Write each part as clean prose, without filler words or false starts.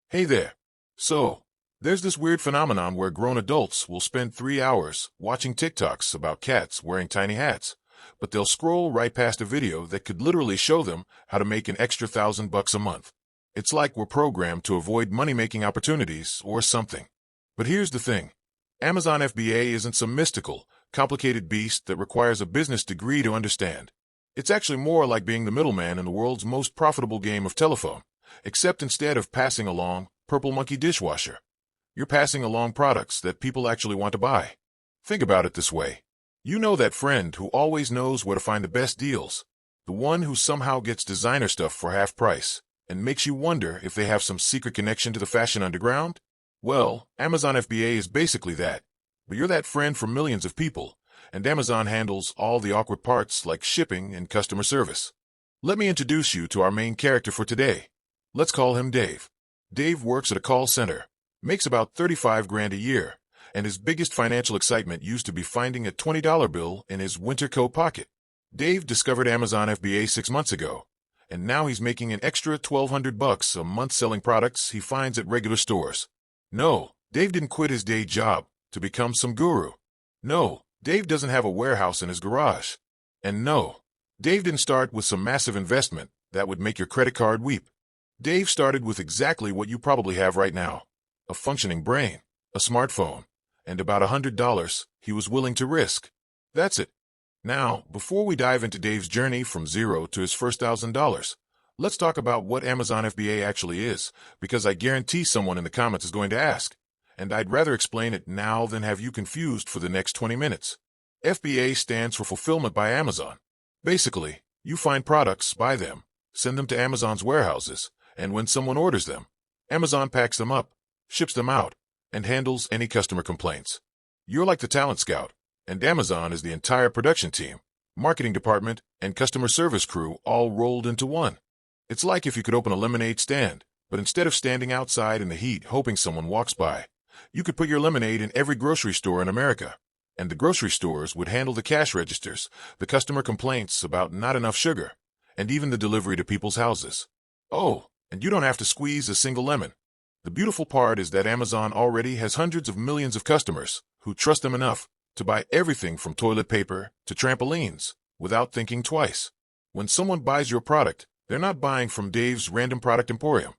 Hey there. So, there's this weird phenomenon where grown adults will spend 3 hours watching TikToks about cats wearing tiny hats, but they'll scroll right past a video that could literally show them how to make an extra $1,000 a month. It's like we're programmed to avoid money-making opportunities or something. But here's the thing. Amazon FBA isn't some mystical, complicated beast that requires a business degree to understand. It's actually more like being the middleman in the world's most profitable game of telephone. Except instead of passing along Purple Monkey dishwasher, you're passing along products that people actually want to buy. Think about it this way. You know that friend who always knows where to find the best deals, the one who somehow gets designer stuff for half price, and makes you wonder if they have some secret connection to the fashion underground? Well, Amazon FBA is basically that. But you're that friend for millions of people, and Amazon handles all the awkward parts like shipping and customer service. Let me introduce you to our main character for today. Let's call him Dave. Dave works at a call center, makes about 35 grand a year, and his biggest financial excitement used to be finding a $20 bill in his winter coat pocket. Dave discovered Amazon FBA 6 months ago, and now he's making an extra $1,200 a month selling products he finds at regular stores. No, Dave didn't quit his day job to become some guru. No, Dave doesn't have a warehouse in his garage. And no, Dave didn't start with some massive investment that would make your credit card weep. Dave started with exactly what you probably have right now. A functioning brain, a smartphone, and about $100 he was willing to risk. That's it. Now, before we dive into Dave's journey from zero to his first $1,000, let's talk about what Amazon FBA actually is, because I guarantee someone in the comments is going to ask, and I'd rather explain it now than have you confused for the next 20 minutes. FBA stands for Fulfillment by Amazon. Basically, you find products, buy them, send them to Amazon's warehouses, and when someone orders them, Amazon packs them up, ships them out, and handles any customer complaints. You're like the talent scout, and Amazon is the entire production team, marketing department, and customer service crew all rolled into one. It's like if you could open a lemonade stand, but instead of standing outside in the heat hoping someone walks by, you could put your lemonade in every grocery store in America, and the grocery stores would handle the cash registers, the customer complaints about not enough sugar, and even the delivery to people's houses. Oh, and you don't have to squeeze a single lemon. The beautiful part is that Amazon already has hundreds of millions of customers who trust them enough to buy everything from toilet paper to trampolines without thinking twice. When someone buys your product, they're not buying from Dave's random product emporium.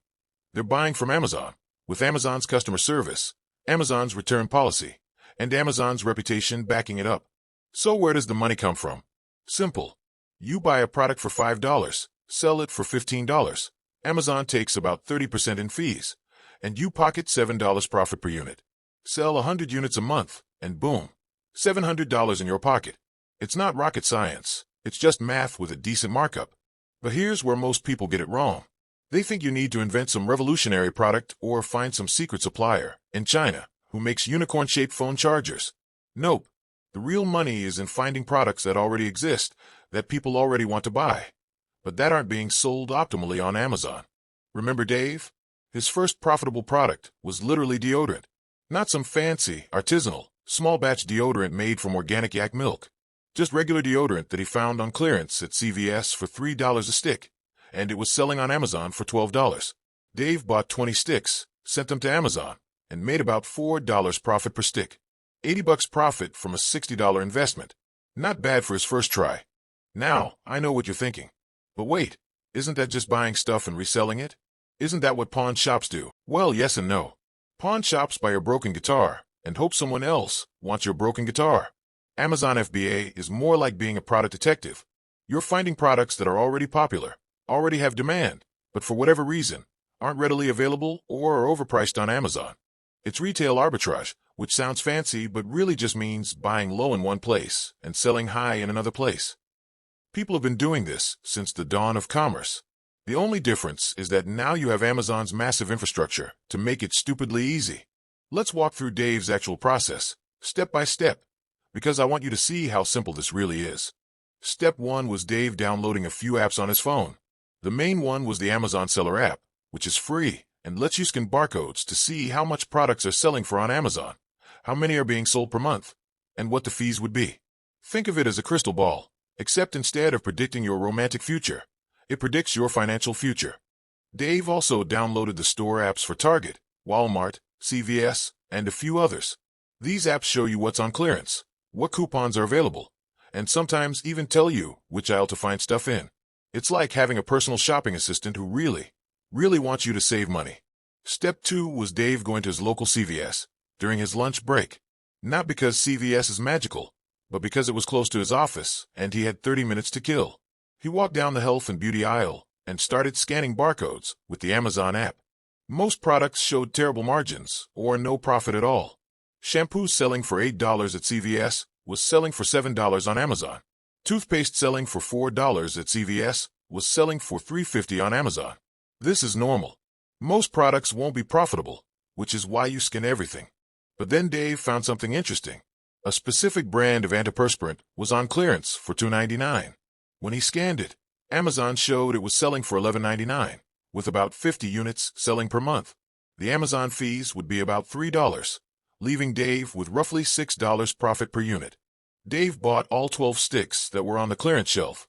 They're buying from Amazon, with Amazon's customer service, Amazon's return policy, and Amazon's reputation backing it up. So where does the money come from? Simple. You buy a product for $5, sell it for $15. Amazon takes about 30% in fees, and you pocket $7 profit per unit. Sell 100 units a month, and boom, $700 in your pocket. It's not rocket science. It's just math with a decent markup. But here's where most people get it wrong. They think you need to invent some revolutionary product or find some secret supplier in China who makes unicorn-shaped phone chargers. Nope. The real money is in finding products that already exist, that people already want to buy, but that aren't being sold optimally on Amazon. Remember Dave? His first profitable product was literally deodorant. Not some fancy, artisanal, small-batch deodorant made from organic yak milk. Just regular deodorant that he found on clearance at CVS for $3 a stick, and it was selling on Amazon for $12. Dave bought 20 sticks, sent them to Amazon, and made about $4 profit per stick. $80 profit from a $60 investment. Not bad for his first try. Now, I know what you're thinking. But wait, isn't that just buying stuff and reselling it? Isn't that what pawn shops do? Well, yes and no. Pawn shops buy your broken guitar and hope someone else wants your broken guitar. Amazon FBA is more like being a product detective. You're finding products that are already popular, already have demand, but for whatever reason, aren't readily available or are overpriced on Amazon. It's retail arbitrage, which sounds fancy but really just means buying low in one place and selling high in another place. People have been doing this since the dawn of commerce. The only difference is that now you have Amazon's massive infrastructure to make it stupidly easy. Let's walk through Dave's actual process, step by step, because I want you to see how simple this really is. Step 1 was Dave downloading a few apps on his phone. The main one was the Amazon Seller app, which is free and lets you scan barcodes to see how much products are selling for on Amazon, how many are being sold per month, and what the fees would be. Think of it as a crystal ball, except instead of predicting your romantic future, it predicts your financial future. Dave also downloaded the store apps for Target, Walmart, CVS, and a few others. These apps show you what's on clearance, what coupons are available, and sometimes even tell you which aisle to find stuff in. It's like having a personal shopping assistant who really wants you to save money. Step 2 was Dave going to his local CVS during his lunch break. Not because CVS is magical, but because it was close to his office and he had 30 minutes to kill. He walked down the health and beauty aisle and started scanning barcodes with the Amazon app. Most products showed terrible margins or no profit at all. Shampoo selling for $8 at CVS was selling for $7 on Amazon. Toothpaste selling for $4 at CVS was selling for $3.50 on Amazon. This is normal. Most products won't be profitable, which is why you scan everything. But then Dave found something interesting. A specific brand of antiperspirant was on clearance for $2.99. When he scanned it, Amazon showed it was selling for $11.99, with about 50 units selling per month. The Amazon fees would be about $3, leaving Dave with roughly $6 profit per unit. Dave bought all 12 sticks that were on the clearance shelf.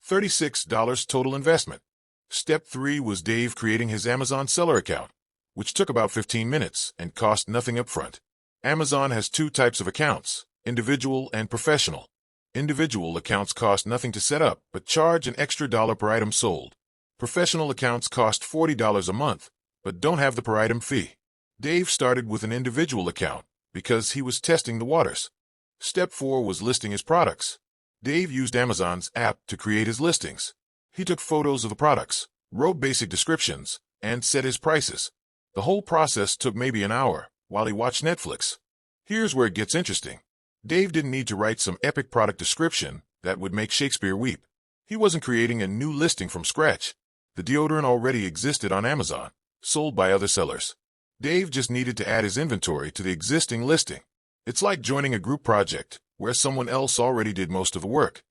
$36 total investment. Step 3 was Dave creating his Amazon seller account, which took about 15 minutes and cost nothing upfront. Amazon has 2 types of accounts, individual and professional. Individual accounts cost nothing to set up, but charge an extra dollar per item sold. Professional accounts cost $40 a month, but don't have the per item fee. Dave started with an individual account because he was testing the waters. Step 4 was listing his products. Dave used Amazon's app to create his listings. He took photos of the products, wrote basic descriptions, and set his prices. The whole process took maybe an hour while he watched Netflix. Here's where it gets interesting. Dave didn't need to write some epic product description that would make Shakespeare weep. He wasn't creating a new listing from scratch. The deodorant already existed on Amazon, sold by other sellers. Dave just needed to add his inventory to the existing listing. It's like joining a group project where someone else already did most of the work.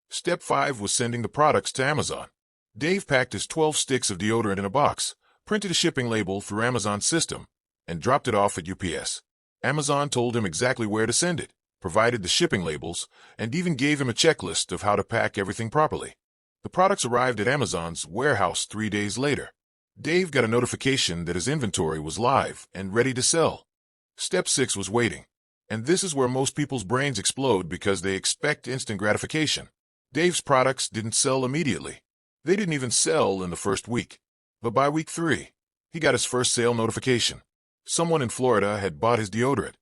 Step 5 was sending the products to Amazon. Dave packed his 12 sticks of deodorant in a box, printed a shipping label through Amazon's system, and dropped it off at UPS. Amazon told him exactly where to send it, provided the shipping labels, and even gave him a checklist of how to pack everything properly. The products arrived at Amazon's warehouse 3 days later. Dave got a notification that his inventory was live and ready to sell. Step 6 was waiting. And this is where most people's brains explode because they expect instant gratification. Dave's products didn't sell immediately. They didn't even sell in the first week. But by week 3, he got his first sale notification. Someone in Florida had bought his deodorant.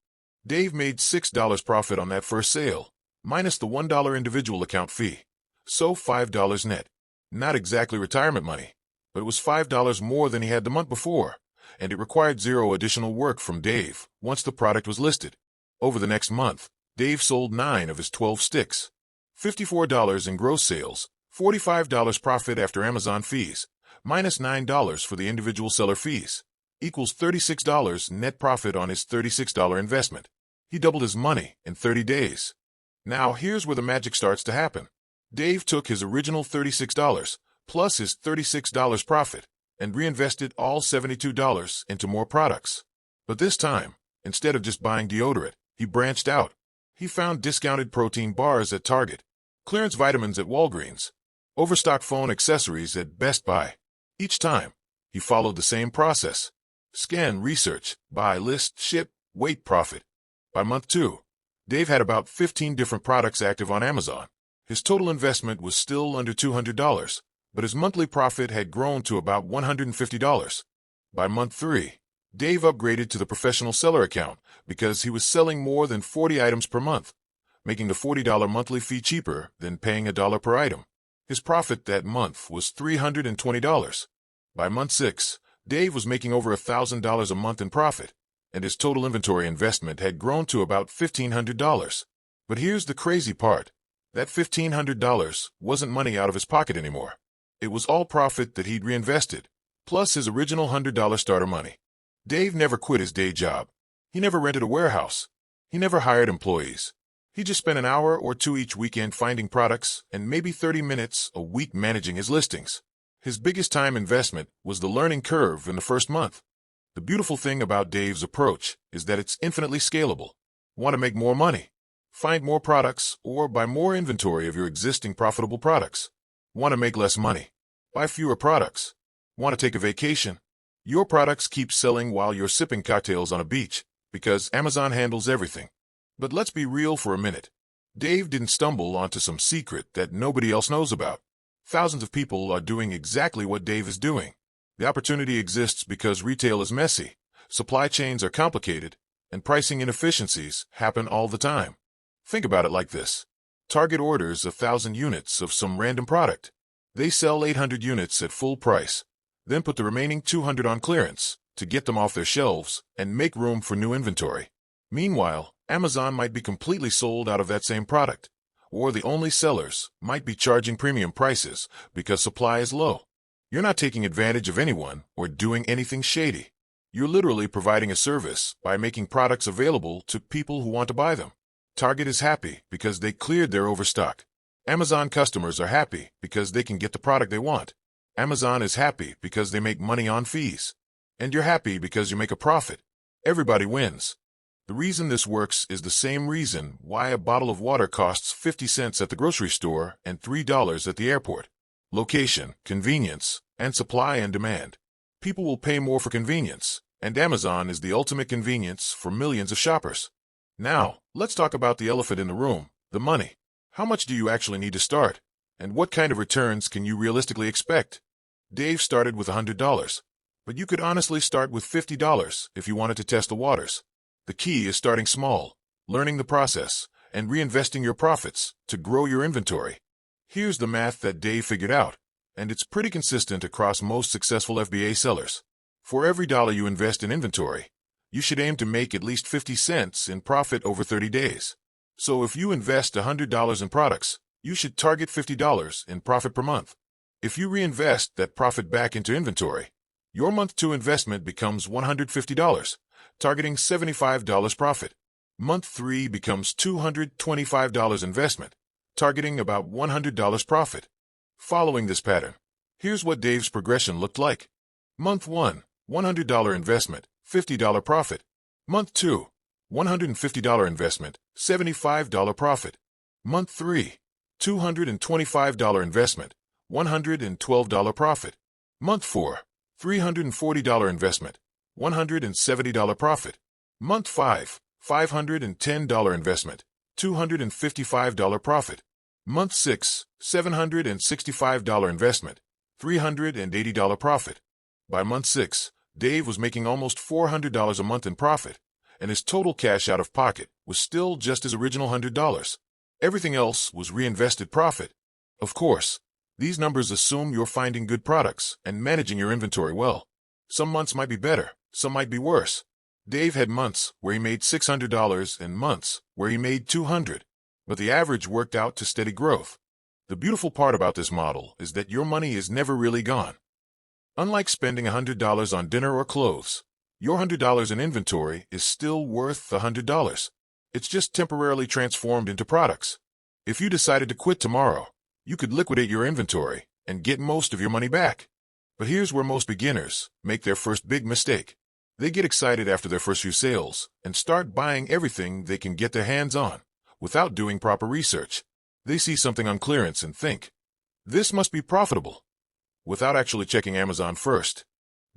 Dave made $6 profit on that first sale, minus the $1 individual account fee. So $5 net. Not exactly retirement money, but it was $5 more than he had the month before, and it required 0 additional work from Dave once the product was listed. Over the next month, Dave sold 9 of his 12 sticks. $54 in gross sales, $45 profit after Amazon fees, minus $9 for the individual seller fees, equals $36 net profit on his $36 investment. He doubled his money in 30 days. Now here's where the magic starts to happen. Dave took his original $36 plus his $36 profit and reinvested all $72 into more products. But this time, instead of just buying deodorant, he branched out. He found discounted protein bars at Target, clearance vitamins at Walgreens, overstock phone accessories at Best Buy. Each time, he followed the same process. Scan, research, buy, list, ship, wait, profit. By month 2, Dave had about 15 different products active on Amazon. His total investment was still under $200, but his monthly profit had grown to about $150. By month 3, Dave upgraded to the professional seller account because he was selling more than 40 items per month, making the $40 monthly fee cheaper than paying $1 per item. His profit that month was $320. By month 6, Dave was making over $1,000 a month in profit, and his total inventory investment had grown to about $1,500. But here's the crazy part. That $1,500 wasn't money out of his pocket anymore. It was all profit that he'd reinvested, plus his original $100 starter money. Dave never quit his day job. He never rented a warehouse. He never hired employees. He just spent an hour or 2 each weekend finding products and maybe 30 minutes a week managing his listings. His biggest time investment was the learning curve in the first month. The beautiful thing about Dave's approach is that it's infinitely scalable. Want to make more money? Find more products or buy more inventory of your existing profitable products. Want to make less money? Buy fewer products. Want to take a vacation? Your products keep selling while you're sipping cocktails on a beach, because Amazon handles everything. But let's be real for a minute. Dave didn't stumble onto some secret that nobody else knows about. Thousands of people are doing exactly what Dave is doing. The opportunity exists because retail is messy, supply chains are complicated, and pricing inefficiencies happen all the time. Think about it like this. Target orders 1,000 units of some random product. They sell 800 units at full price, then put the remaining 200 on clearance to get them off their shelves and make room for new inventory. Meanwhile, Amazon might be completely sold out of that same product, or the only sellers might be charging premium prices because supply is low. You're not taking advantage of anyone or doing anything shady. You're literally providing a service by making products available to people who want to buy them. Target is happy because they cleared their overstock. Amazon customers are happy because they can get the product they want. Amazon is happy because they make money on fees. And you're happy because you make a profit. Everybody wins. The reason this works is the same reason why a bottle of water costs 50 cents at the grocery store and $3 at the airport. Location, convenience, and supply and demand. People will pay more for convenience, and Amazon is the ultimate convenience for millions of shoppers. Now, let's talk about the elephant in the room, the money. How much do you actually need to start? And what kind of returns can you realistically expect? Dave started with $100, but you could honestly start with $50 if you wanted to test the waters. The key is starting small, learning the process, and reinvesting your profits to grow your inventory. Here's the math that Dave figured out, and it's pretty consistent across most successful FBA sellers. For every dollar you invest in inventory, you should aim to make at least 50 cents in profit over 30 days. So if you invest $100 in products, you should target $50 in profit per month. If you reinvest that profit back into inventory, your month 2 investment becomes $150, targeting $75 profit. Month 3 becomes $225 investment, targeting about $100 profit. Following this pattern, here's what Dave's progression looked like. Month 1, $100 investment, $50 profit. Month 2, $150 investment, $75 profit. Month 3, $225 investment, $112 profit. Month 4, $340 investment, $170 profit. Month 5, $510 investment, $255 profit. Month 6, $765 investment, $380 profit. By month 6, Dave was making almost $400 a month in profit, and his total cash out of pocket was still just his original $100. Everything else was reinvested profit. Of course, these numbers assume you're finding good products and managing your inventory well. Some months might be better, some might be worse. Dave had months where he made $600 and months where he made $200, but the average worked out to steady growth. The beautiful part about this model is that your money is never really gone. Unlike spending $100 on dinner or clothes, your $100 in inventory is still worth $100. It's just temporarily transformed into products. If you decided to quit tomorrow, you could liquidate your inventory and get most of your money back. But here's where most beginners make their first big mistake. They get excited after their first few sales and start buying everything they can get their hands on without doing proper research. They see something on clearance and think, this must be profitable, without actually checking Amazon first.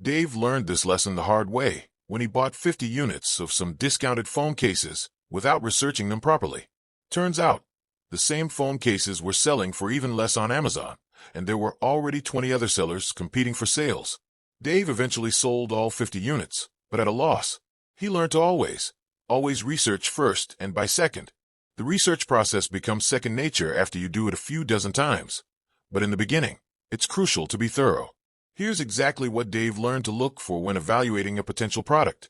Dave learned this lesson the hard way when he bought 50 units of some discounted phone cases without researching them properly. Turns out, the same phone cases were selling for even less on Amazon, and there were already 20 other sellers competing for sales. Dave eventually sold all 50 units, but at a loss. He learned to always research first and buy second. The research process becomes second nature after you do it a few dozen times. But in the beginning, it's crucial to be thorough. Here's exactly what Dave learned to look for when evaluating a potential product.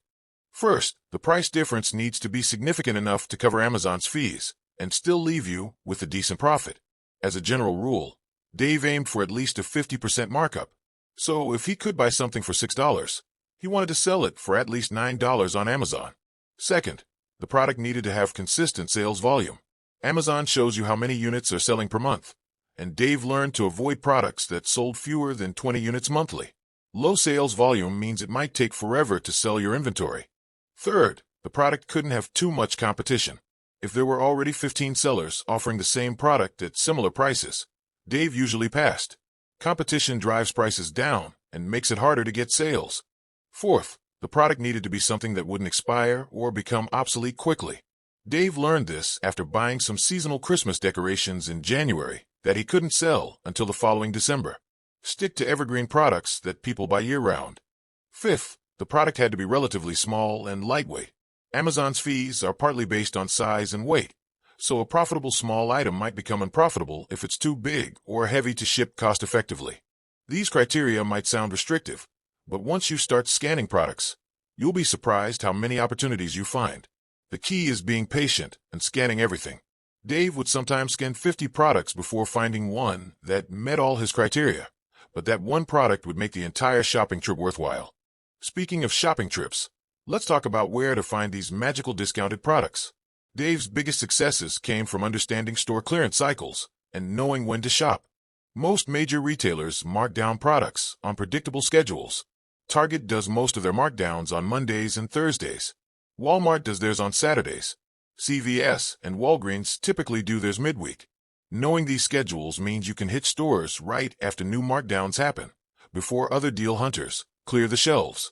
First, the price difference needs to be significant enough to cover Amazon's fees and still leave you with a decent profit. As a general rule, Dave aimed for at least a 50% markup. So if he could buy something for $6, he wanted to sell it for at least $9 on Amazon. Second, the product needed to have consistent sales volume. Amazon shows you how many units are selling per month, and Dave learned to avoid products that sold fewer than 20 units monthly. Low sales volume means it might take forever to sell your inventory. Third, the product couldn't have too much competition. If there were already 15 sellers offering the same product at similar prices, Dave usually passed. Competition drives prices down and makes it harder to get sales. Fourth, the product needed to be something that wouldn't expire or become obsolete quickly. Dave learned this after buying some seasonal Christmas decorations in January that he couldn't sell until the following December. Stick to evergreen products that people buy year-round. Fifth, the product had to be relatively small and lightweight. Amazon's fees are partly based on size and weight, so a profitable small item might become unprofitable if it's too big or heavy to ship cost-effectively. These criteria might sound restrictive, but once you start scanning products, you'll be surprised how many opportunities you find. The key is being patient and scanning everything. Dave would sometimes scan 50 products before finding one that met all his criteria, but that one product would make the entire shopping trip worthwhile. Speaking of shopping trips, let's talk about where to find these magical discounted products. Dave's biggest successes came from understanding store clearance cycles and knowing when to shop. Most major retailers mark down products on predictable schedules. Target does most of their markdowns on Mondays and Thursdays. Walmart does theirs on Saturdays. CVS and Walgreens typically do theirs midweek. Knowing these schedules means you can hit stores right after new markdowns happen, before other deal hunters clear the shelves.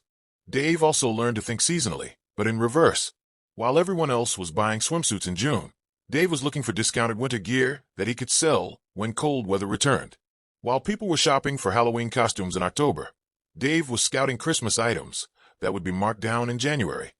Dave also learned to think seasonally, but in reverse. While everyone else was buying swimsuits in June, Dave was looking for discounted winter gear that he could sell when cold weather returned. While people were shopping for Halloween costumes in October, Dave was scouting Christmas items that would be marked down in January.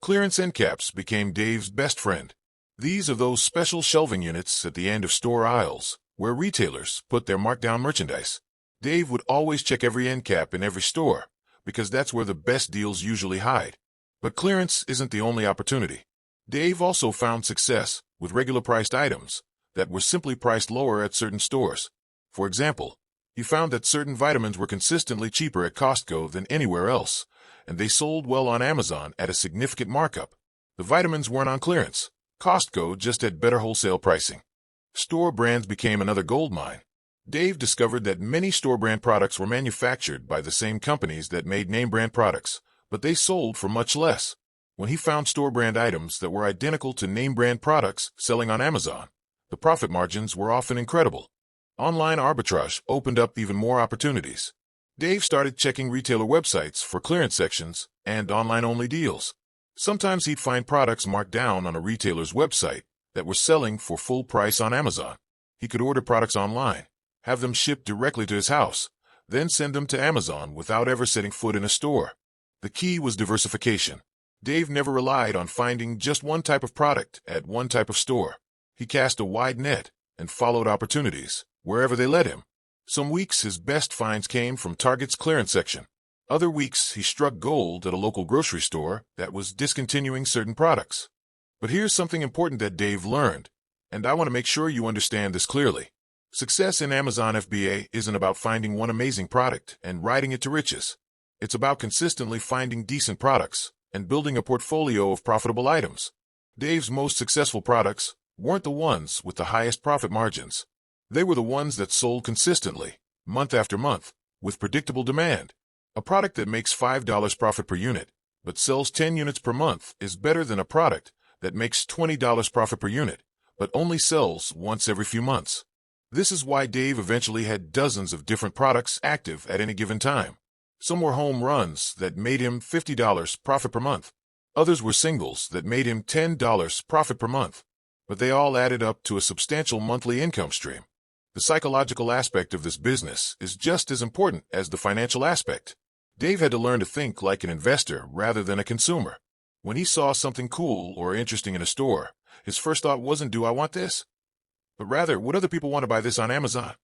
Clearance end caps became Dave's best friend. These are those special shelving units at the end of store aisles where retailers put their markdown merchandise. Dave would always check every end cap in every store because that's where the best deals usually hide. But clearance isn't the only opportunity. Dave also found success with regular priced items that were simply priced lower at certain stores. For example, he found that certain vitamins were consistently cheaper at Costco than anywhere else, and they sold well on Amazon at a significant markup. The vitamins weren't on clearance. Costco just had better wholesale pricing. Store brands became another gold mine. Dave discovered that many store brand products were manufactured by the same companies that made name brand products, but they sold for much less. When he found store brand items that were identical to name brand products selling on Amazon, the profit margins were often incredible. Online arbitrage opened up even more opportunities. Dave started checking retailer websites for clearance sections and online-only deals. Sometimes he'd find products marked down on a retailer's website that were selling for full price on Amazon. He could order products online, have them shipped directly to his house, then send them to Amazon without ever setting foot in a store. The key was diversification. Dave never relied on finding just one type of product at one type of store. He cast a wide net and followed opportunities wherever they led him. Some weeks his best finds came from Target's clearance section. Other weeks he struck gold at a local grocery store that was discontinuing certain products. But here's something important that Dave learned, and I want to make sure you understand this clearly. Success in Amazon FBA isn't about finding one amazing product and riding it to riches. It's about consistently finding decent products and building a portfolio of profitable items. Dave's most successful products weren't the ones with the highest profit margins. They were the ones that sold consistently, month after month, with predictable demand. A product that makes $5 profit per unit, but sells 10 units per month is better than a product that makes $20 profit per unit, but only sells once every few months. This is why Dave eventually had dozens of different products active at any given time. Some were home runs that made him $50 profit per month. Others were singles that made him $10 profit per month. But they all added up to a substantial monthly income stream. The psychological aspect of this business is just as important as the financial aspect. Dave had to learn to think like an investor rather than a consumer. When he saw something cool or interesting in a store, his first thought wasn't, "Do I want this?" but rather, "Would other people want to buy this on Amazon?"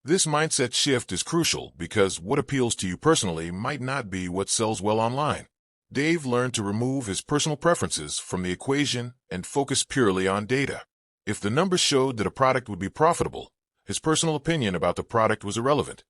This mindset shift is crucial because what appeals to you personally might not be what sells well online. Dave learned to remove his personal preferences from the equation and focus purely on data. If the numbers showed that a product would be profitable, his personal opinion about the product was irrelevant.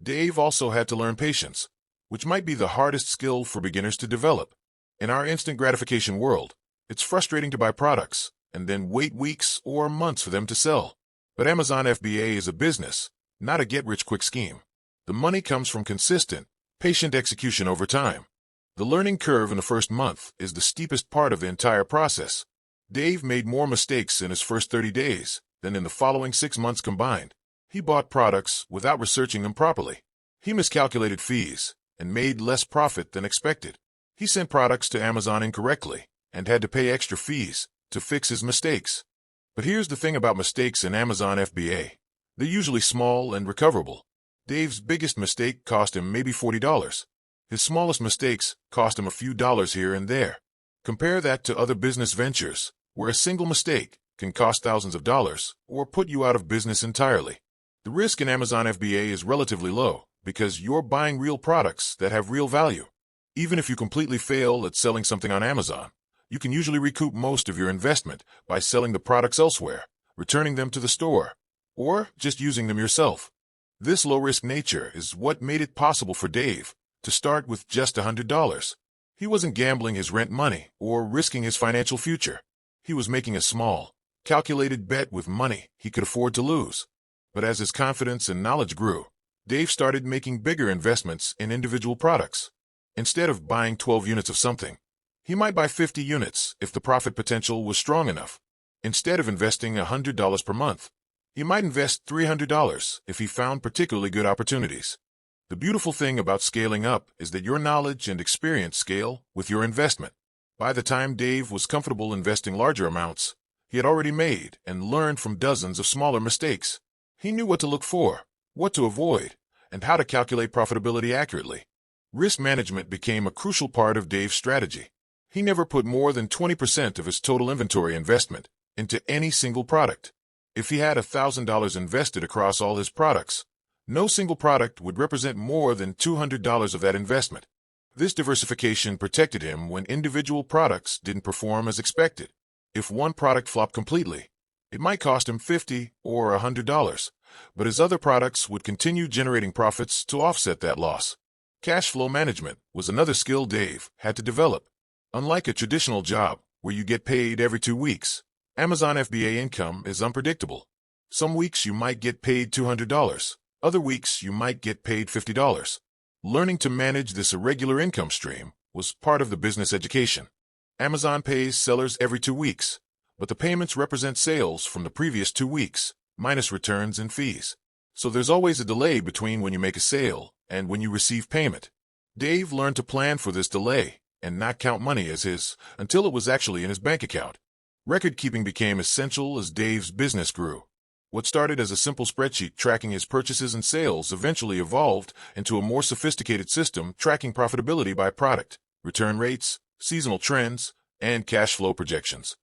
Dave also had to learn patience, which might be the hardest skill for beginners to develop. In our instant gratification world, it's frustrating to buy products and then wait weeks or months for them to sell. But Amazon FBA is a business, not a get-rich-quick scheme. The money comes from consistent, patient execution over time. The learning curve in the first month is the steepest part of the entire process. Dave made more mistakes in his first 30 days than in the following 6 months combined. He bought products without researching them properly. He miscalculated fees and made less profit than expected. He sent products to Amazon incorrectly and had to pay extra fees to fix his mistakes. But here's the thing about mistakes in Amazon FBA. They're usually small and recoverable. Dave's biggest mistake cost him maybe $40. His smallest mistakes cost him a few dollars here and there. Compare that to other business ventures, where a single mistake can cost thousands of dollars or put you out of business entirely. The risk in Amazon FBA is relatively low because you're buying real products that have real value. Even if you completely fail at selling something on Amazon, you can usually recoup most of your investment by selling the products elsewhere, returning them to the store, or just using them yourself. This low-risk nature is what made it possible for Dave to start with just $100. He wasn't gambling his rent money or risking his financial future. He was making a small, calculated bet with money he could afford to lose. But as his confidence and knowledge grew, Dave started making bigger investments in individual products. Instead of buying 12 units of something, he might buy 50 units if the profit potential was strong enough. Instead of investing $100 per month, he might invest $300 if he found particularly good opportunities. The beautiful thing about scaling up is that your knowledge and experience scale with your investment. By the time Dave was comfortable investing larger amounts, he had already made and learned from dozens of smaller mistakes. He knew what to look for, what to avoid, and how to calculate profitability accurately. Risk management became a crucial part of Dave's strategy. He never put more than 20% of his total inventory investment into any single product. If he had $1,000 invested across all his products, no single product would represent more than $200 of that investment. This diversification protected him when individual products didn't perform as expected. If one product flopped completely, it might cost him $50 or $100, but his other products would continue generating profits to offset that loss. Cash flow management was another skill Dave had to develop. Unlike a traditional job where you get paid every 2 weeks, Amazon FBA income is unpredictable. Some weeks you might get paid $200. Other weeks you might get paid $50. Learning to manage this irregular income stream was part of the business education. Amazon pays sellers every 2 weeks, but the payments represent sales from the previous 2 weeks, minus returns and fees. So there's always a delay between when you make a sale and when you receive payment. Dave learned to plan for this delay and not count money as his until it was actually in his bank account. Record keeping became essential as Dave's business grew. What started as a simple spreadsheet tracking his purchases and sales eventually evolved into a more sophisticated system tracking profitability by product, return rates, seasonal trends, and cash flow projections.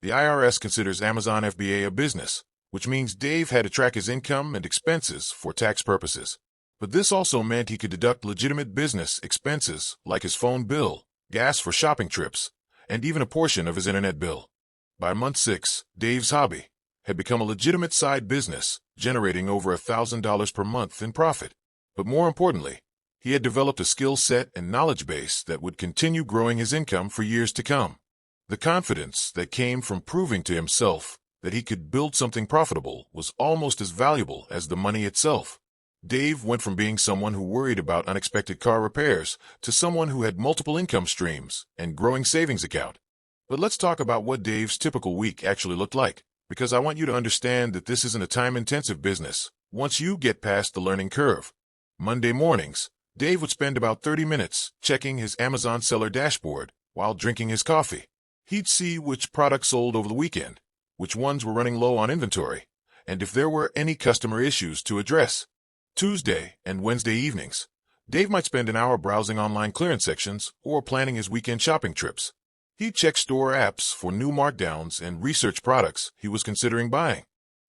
The IRS considers Amazon FBA a business, which means Dave had to track his income and expenses for tax purposes. But this also meant he could deduct legitimate business expenses like his phone bill, gas for shopping trips, and even a portion of his internet bill. By month 6, Dave's hobby had become a legitimate side business, generating over $1,000 per month in profit. But more importantly, he had developed a skill set and knowledge base that would continue growing his income for years to come. The confidence that came from proving to himself that he could build something profitable was almost as valuable as the money itself. Dave went from being someone who worried about unexpected car repairs to someone who had multiple income streams and growing savings account. But let's talk about what Dave's typical week actually looked like, because I want you to understand that this isn't a time-intensive business once you get past the learning curve. Monday mornings, Dave would spend about 30 minutes checking his Amazon seller dashboard while drinking his coffee. He'd see which products sold over the weekend, which ones were running low on inventory, and if there were any customer issues to address. Tuesday and Wednesday evenings, Dave might spend an hour browsing online clearance sections or planning his weekend shopping trips. He'd check store apps for new markdowns and research products he was considering buying.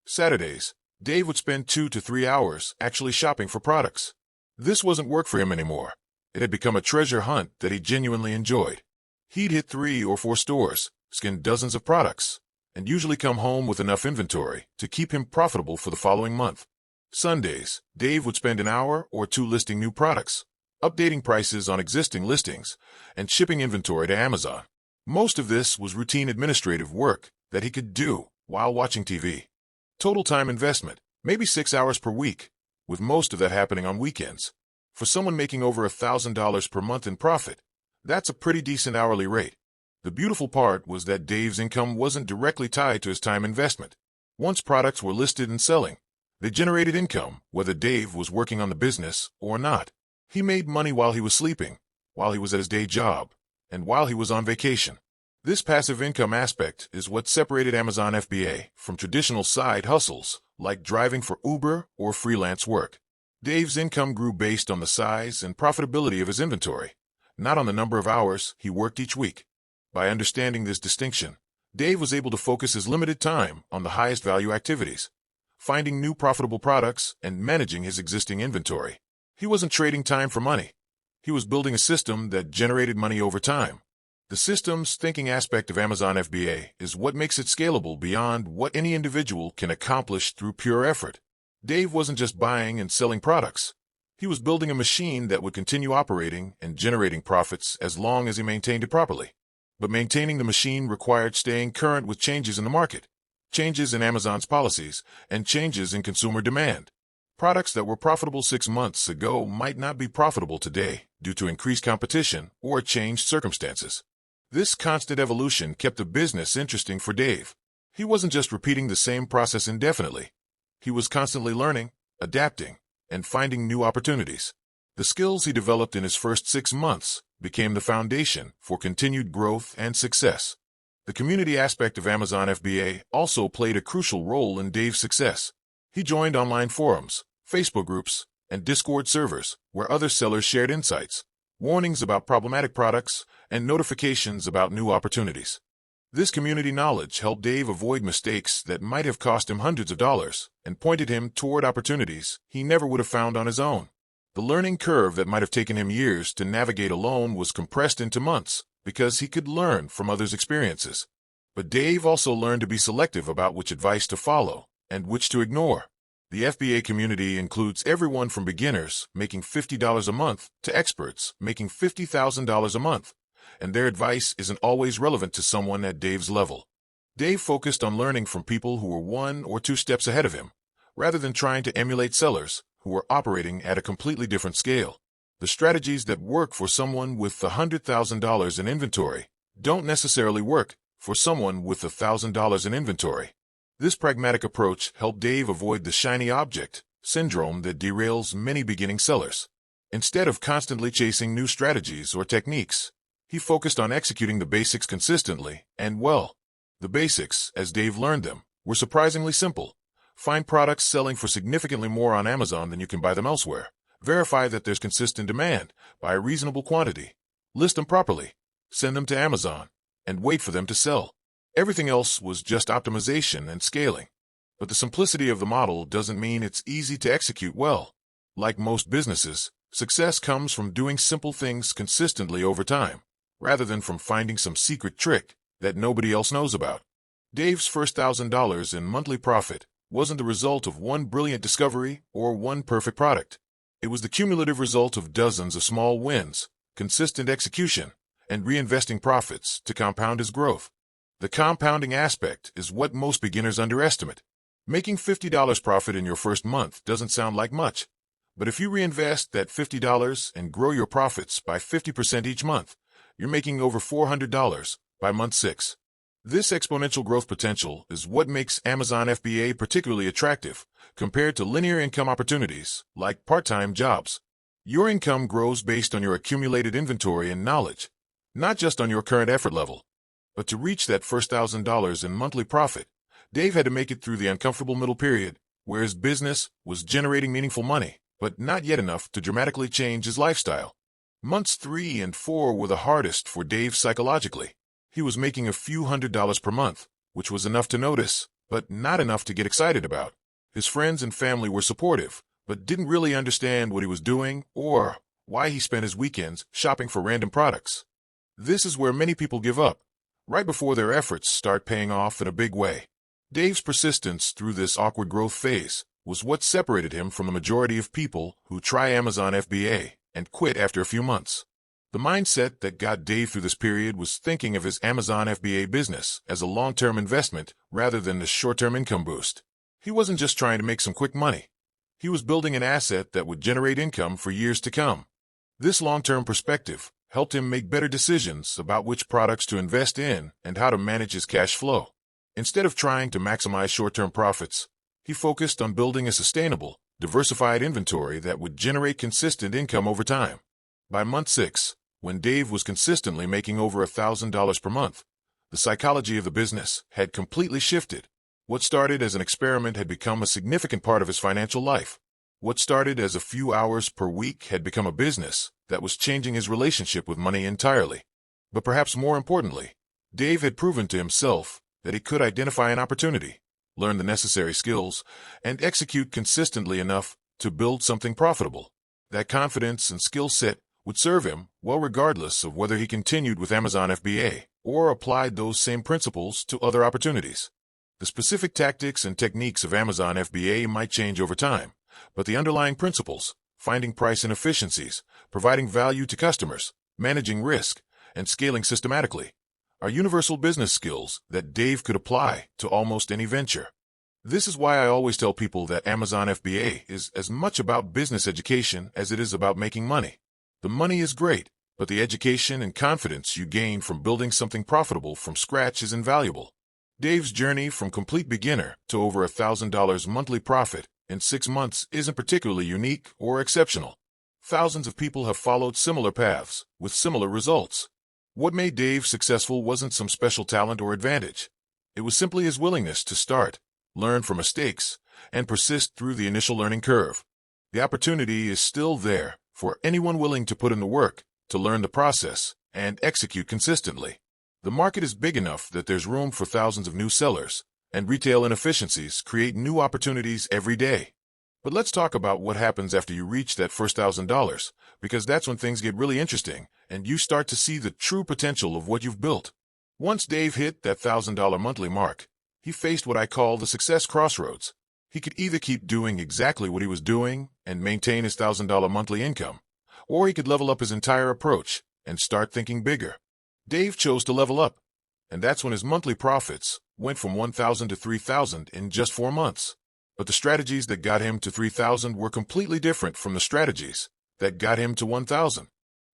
Saturdays, Dave would spend 2 to 3 hours actually shopping for products. This wasn't work for him anymore. It had become a treasure hunt that he genuinely enjoyed. He'd hit 3 or 4 stores, skin dozens of products, and usually come home with enough inventory to keep him profitable for the following month. Sundays, Dave would spend an hour or 2 listing new products, updating prices on existing listings, and shipping inventory to Amazon. Most of this was routine administrative work that he could do while watching TV. Total time investment, maybe 6 hours per week, with most of that happening on weekends. For someone making over $1,000 per month in profit, that's a pretty decent hourly rate. The beautiful part was that Dave's income wasn't directly tied to his time investment. Once products were listed and selling, They generated income, whether Dave was working on the business or not. He made money while he was sleeping, while he was at his day job, and while he was on vacation. This passive income aspect is what separated Amazon FBA from traditional side hustles, like driving for Uber or freelance work. Dave's income grew based on the size and profitability of his inventory, not on the number of hours he worked each week. By understanding this distinction, Dave was able to focus his limited time on the highest value activities, finding new profitable products and managing his existing inventory. He wasn't trading time for money. He was building a system that generated money over time. The systems thinking aspect of Amazon FBA is what makes it scalable beyond what any individual can accomplish through pure effort. Dave wasn't just buying and selling products. He was building a machine that would continue operating and generating profits as long as he maintained it properly. But maintaining the machine required staying current with changes in the market, changes in Amazon's policies, and changes in consumer demand. Products that were profitable 6 months ago might not be profitable today due to increased competition or changed circumstances. This constant evolution kept the business interesting for Dave. He wasn't just repeating the same process indefinitely. He was constantly learning, adapting, and finding new opportunities. The skills he developed in his first 6 months became the foundation for continued growth and success. The community aspect of Amazon FBA also played a crucial role in Dave's success. He joined online forums, Facebook groups, and Discord servers where other sellers shared insights, warnings about problematic products, and notifications about new opportunities. This community knowledge helped Dave avoid mistakes that might have cost him hundreds of dollars and pointed him toward opportunities he never would have found on his own. The learning curve that might have taken him years to navigate alone was compressed into months because he could learn from others' experiences. But Dave also learned to be selective about which advice to follow and which to ignore. The FBA community includes everyone from beginners making $50 a month to experts making $50,000 a month, and their advice isn't always relevant to someone at Dave's level. Dave focused on learning from people who were 1 or 2 steps ahead of him, rather than trying to emulate sellers who were operating at a completely different scale. The strategies that work for someone with $100,000 in inventory don't necessarily work for someone with $1,000 in inventory. This pragmatic approach helped Dave avoid the shiny object syndrome that derails many beginning sellers. Instead of constantly chasing new strategies or techniques, he focused on executing the basics consistently and well. The basics, as Dave learned them, were surprisingly simple. Find products selling for significantly more on Amazon than you can buy them elsewhere. Verify that there's consistent demand, buy a reasonable quantity, list them properly, send them to Amazon, and wait for them to sell. Everything else was just optimization and scaling. But the simplicity of the model doesn't mean it's easy to execute well. Like most businesses, success comes from doing simple things consistently over time, rather than from finding some secret trick that nobody else knows about. Dave's first $1,000 in monthly profit wasn't the result of one brilliant discovery or one perfect product. It was the cumulative result of dozens of small wins, consistent execution, and reinvesting profits to compound his growth. The compounding aspect is what most beginners underestimate. Making $50 profit in your first month doesn't sound like much, but if you reinvest that $50 and grow your profits by 50% each month, you're making over $400 by month 6. This exponential growth potential is what makes Amazon FBA particularly attractive compared to linear income opportunities like part-time jobs. Your income grows based on your accumulated inventory and knowledge, not just on your current effort level. But to reach that first $1,000 in monthly profit, Dave had to make it through the uncomfortable middle period, where his business was generating meaningful money, but not yet enough to dramatically change his lifestyle. Months 3 and 4 were the hardest for Dave psychologically. He was making a few $100s per month, which was enough to notice, but not enough to get excited about. His friends and family were supportive, but didn't really understand what he was doing or why he spent his weekends shopping for random products. This is where many people give up, right before their efforts start paying off in a big way. Dave's persistence through this awkward growth phase was what separated him from the majority of people who try Amazon FBA and quit after a few months. The mindset that got Dave through this period was thinking of his Amazon FBA business as a long-term investment rather than a short-term income boost. He wasn't just trying to make some quick money. He was building an asset that would generate income for years to come. This long-term perspective helped him make better decisions about which products to invest in and how to manage his cash flow. Instead of trying to maximize short-term profits, He focused on building a sustainable, diversified inventory that would generate consistent income over time. By month 6, when Dave was consistently making over $1,000 per month, the psychology of the business had completely shifted. What started as an experiment had become a significant part of his financial life. What started as a few hours per week had become a business that was changing his relationship with money entirely. But perhaps more importantly, Dave had proven to himself that he could identify an opportunity, learn the necessary skills, and execute consistently enough to build something profitable. That confidence and skill set would serve him well regardless of whether he continued with Amazon FBA or applied those same principles to other opportunities. The specific tactics and techniques of Amazon FBA might change over time, but the underlying principles, finding price inefficiencies, providing value to customers, managing risk, and scaling systematically, are universal business skills that Dave could apply to almost any venture. This is why I always tell people that Amazon FBA is as much about business education as it is about making money. The money is great, but the education and confidence you gain from building something profitable from scratch is invaluable. Dave's journey from complete beginner to over $1,000 monthly profit in 6 months isn't particularly unique or exceptional. Thousands of people have followed similar paths with similar results. What made Dave successful wasn't some special talent or advantage. It was simply his willingness to start, learn from mistakes, and persist through the initial learning curve. The opportunity is still there for anyone willing to put in the work, to learn the process, and execute consistently. The market is big enough that there's room for thousands of new sellers, and retail inefficiencies create new opportunities every day. But let's talk about what happens after you reach that first $1,000, because that's when things get really interesting, and you start to see the true potential of what you've built. Once Dave hit that $1,000 monthly mark, he faced what I call the success crossroads. He could either keep doing exactly what he was doing and maintain his $1,000 monthly income, or he could level up his entire approach and start thinking bigger. Dave chose to level up, and that's when his monthly profits went from $1,000 to $3,000 in just 4 months. But the strategies that got him to $3,000 were completely different from the strategies that got him to $1,000.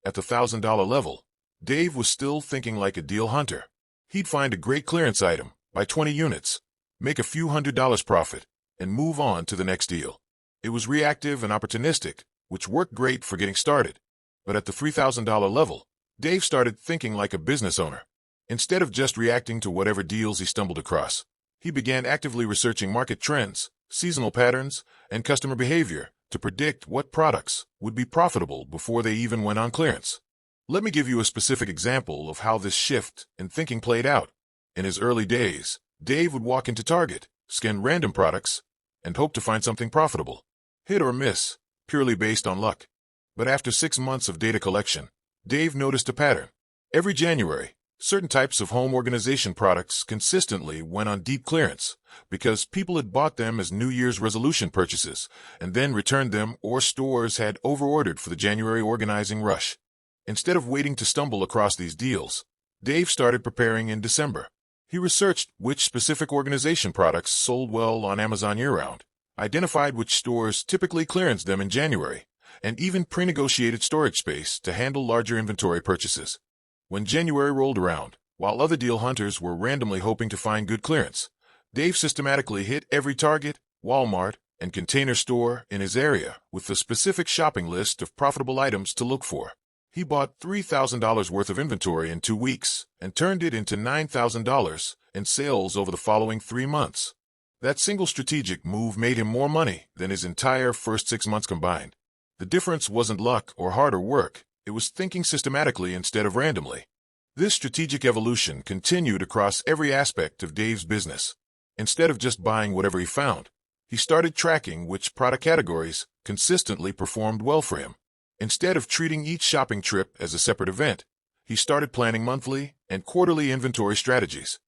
At the $1,000 level, Dave was still thinking like a deal hunter. He'd find a great clearance item, buy 20 units, make a few $100 profit, and move on to the next deal. It was reactive and opportunistic, which worked great for getting started. But at the $3,000 level, Dave started thinking like a business owner. Instead of just reacting to whatever deals he stumbled across, he began actively researching market trends, seasonal patterns, and customer behavior to predict what products would be profitable before they even went on clearance. Let me give you a specific example of how this shift in thinking played out. In his early days, Dave would walk into Target, scan random products, and hope to find something profitable. Hit or miss, purely based on luck. But after 6 months of data collection, Dave noticed a pattern. Every January, certain types of home organization products consistently went on deep clearance because people had bought them as New Year's resolution purchases and then returned them, or stores had overordered for the January organizing rush. Instead of waiting to stumble across these deals, Dave started preparing in December. He researched which specific organization products sold well on Amazon year-round, identified which stores typically clearanced them in January, and even pre-negotiated storage space to handle larger inventory purchases. When January rolled around, while other deal hunters were randomly hoping to find good clearance, Dave systematically hit every Target, Walmart, and Container store in his area with a specific shopping list of profitable items to look for. He bought $3,000 worth of inventory in 2 weeks and turned it into $9,000 in sales over the following 3 months. That single strategic move made him more money than his entire first 6 months combined. The difference wasn't luck or harder work. It was thinking systematically instead of randomly. This strategic evolution continued across every aspect of Dave's business. Instead of just buying whatever he found, he started tracking which product categories consistently performed well for him. Instead of treating each shopping trip as a separate event, he started planning monthly and quarterly inventory strategies.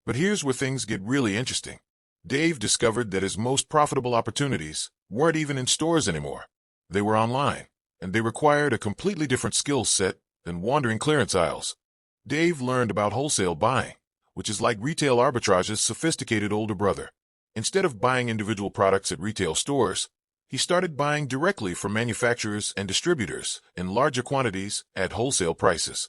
But here's where things get really interesting. Dave discovered that his most profitable opportunities weren't even in stores anymore. They were online, and they required a completely different skill set than wandering clearance aisles. Dave learned about wholesale buying, which is like retail arbitrage's sophisticated older brother. Instead of buying individual products at retail stores, he started buying directly from manufacturers and distributors in larger quantities at wholesale prices.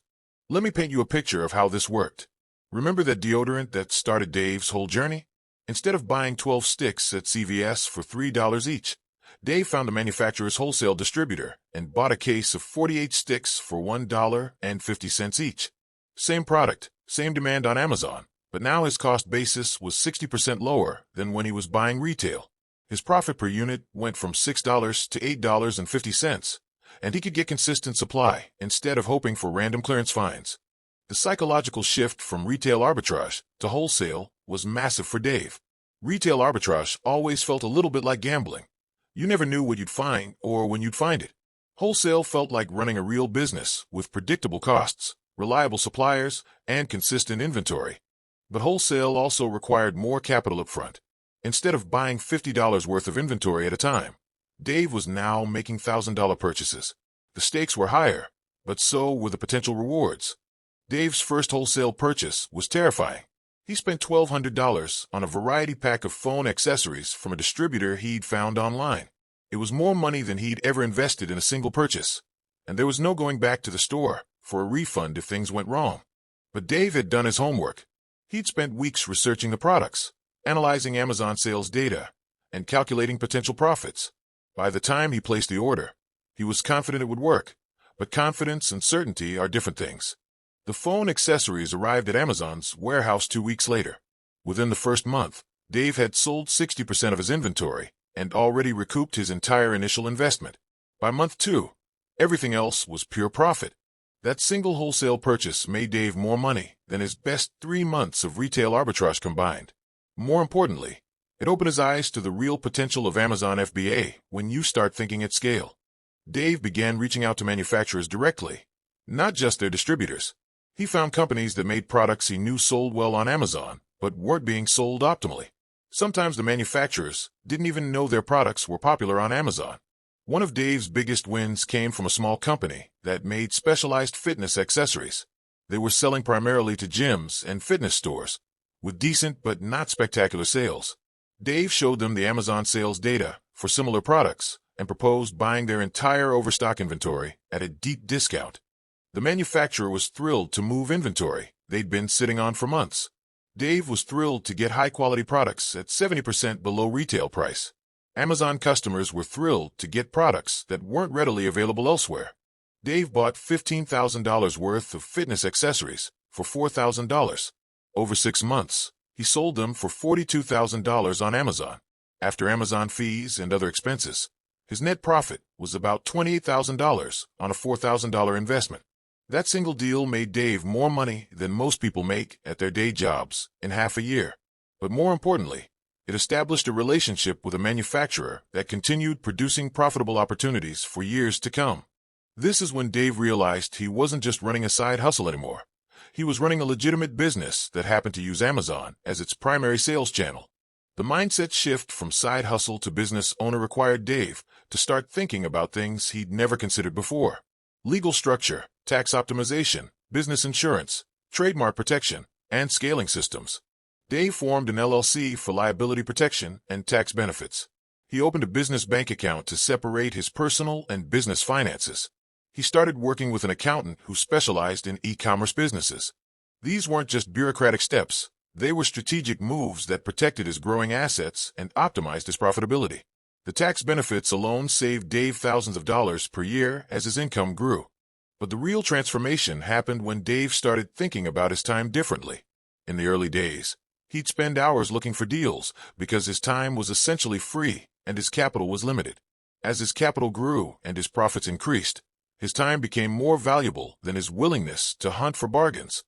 Let me paint you a picture of how this worked. Remember that deodorant that started Dave's whole journey? Instead of buying 12 sticks at CVS for $3 each, Dave found a manufacturer's wholesale distributor and bought a case of 48 sticks for $1.50 each. Same product, same demand on Amazon, but now his cost basis was 60% lower than when he was buying retail. His profit per unit went from $6 to $8.50, and he could get consistent supply instead of hoping for random clearance finds. The psychological shift from retail arbitrage to wholesale was massive for Dave. Retail arbitrage always felt a little bit like gambling. You never knew what you'd find or when you'd find it. Wholesale felt like running a real business with predictable costs, reliable suppliers, and consistent inventory. But wholesale also required more capital up front. Instead of buying $50 worth of inventory at a time, Dave was now making $1,000 purchases. The stakes were higher, but so were the potential rewards. Dave's first wholesale purchase was terrifying. He spent $1,200 on a variety pack of phone accessories from a distributor he'd found online. It was more money than he'd ever invested in a single purchase, and there was no going back to the store for a refund if things went wrong. But Dave had done his homework. He'd spent weeks researching the products, analyzing Amazon sales data, and calculating potential profits. By the time he placed the order, he was confident it would work, but confidence and certainty are different things. The phone accessories arrived at Amazon's warehouse 2 weeks later. Within the first month, Dave had sold 60% of his inventory and already recouped his entire initial investment. By month 2, everything else was pure profit. That single wholesale purchase made Dave more money than his best 3 months of retail arbitrage combined. More importantly, it opened his eyes to the real potential of Amazon FBA when you start thinking at scale. Dave began reaching out to manufacturers directly, not just their distributors. He found companies that made products he knew sold well on Amazon, but weren't being sold optimally. Sometimes the manufacturers didn't even know their products were popular on Amazon. One of Dave's biggest wins came from a small company that made specialized fitness accessories. They were selling primarily to gyms and fitness stores, with decent but not spectacular sales. Dave showed them the Amazon sales data for similar products and proposed buying their entire overstock inventory at a deep discount. The manufacturer was thrilled to move inventory they'd been sitting on for months. Dave was thrilled to get high-quality products at 70% below retail price. Amazon customers were thrilled to get products that weren't readily available elsewhere. Dave bought $15,000 worth of fitness accessories for $4,000. Over 6 months, he sold them for $42,000 on Amazon. After Amazon fees and other expenses, his net profit was about $28,000 on a $4,000 investment. That single deal made Dave more money than most people make at their day jobs in half a year. But more importantly, it established a relationship with a manufacturer that continued producing profitable opportunities for years to come. This is when Dave realized he wasn't just running a side hustle anymore. He was running a legitimate business that happened to use Amazon as its primary sales channel. The mindset shift from side hustle to business owner required Dave to start thinking about things he'd never considered before. Legal structure, tax optimization, business insurance, trademark protection, and scaling systems. Dave formed an LLC for liability protection and tax benefits. He opened a business bank account to separate his personal and business finances. He started working with an accountant who specialized in e-commerce businesses. These weren't just bureaucratic steps. They were strategic moves that protected his growing assets and optimized his profitability. The tax benefits alone saved Dave thousands of dollars per year as his income grew. But the real transformation happened when Dave started thinking about his time differently. In the early days, he'd spend hours looking for deals because his time was essentially free and his capital was limited. As his capital grew and his profits increased, his time became more valuable than his willingness to hunt for bargains.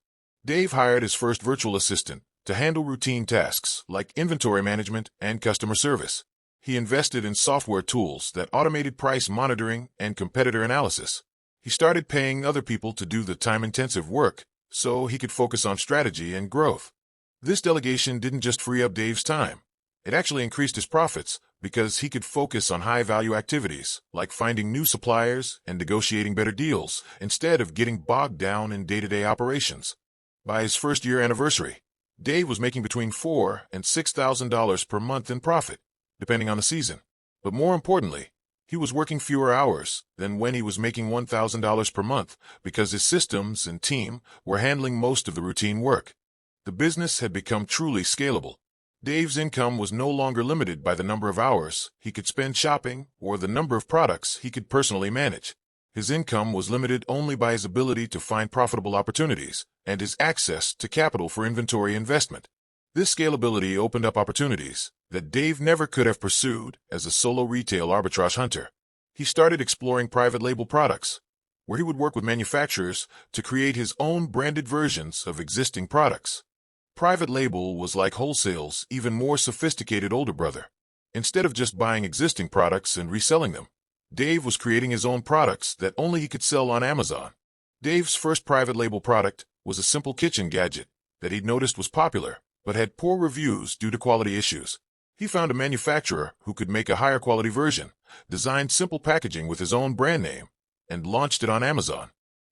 Dave hired his first virtual assistant to handle routine tasks like inventory management and customer service. He invested in software tools that automated price monitoring and competitor analysis. He started paying other people to do the time-intensive work so he could focus on strategy and growth. This delegation didn't just free up Dave's time. It actually increased his profits because he could focus on high-value activities like finding new suppliers and negotiating better deals instead of getting bogged down in day-to-day operations. By his first-year anniversary, Dave was making between $4,000 and $6,000 per month in profit, depending on the season. But more importantly, he was working fewer hours than when he was making $1,000 per month because his systems and team were handling most of the routine work. The business had become truly scalable. Dave's income was no longer limited by the number of hours he could spend shopping or the number of products he could personally manage. His income was limited only by his ability to find profitable opportunities and his access to capital for inventory investment. This scalability opened up opportunities that Dave never could have pursued as a solo retail arbitrage hunter. He started exploring private label products, where he would work with manufacturers to create his own branded versions of existing products. Private label was like wholesale's even more sophisticated older brother. Instead of just buying existing products and reselling them, Dave was creating his own products that only he could sell on Amazon. Dave's first private label product was a simple kitchen gadget that he'd noticed was popular, but had poor reviews due to quality issues. He found a manufacturer who could make a higher quality version, designed simple packaging with his own brand name, and launched it on Amazon.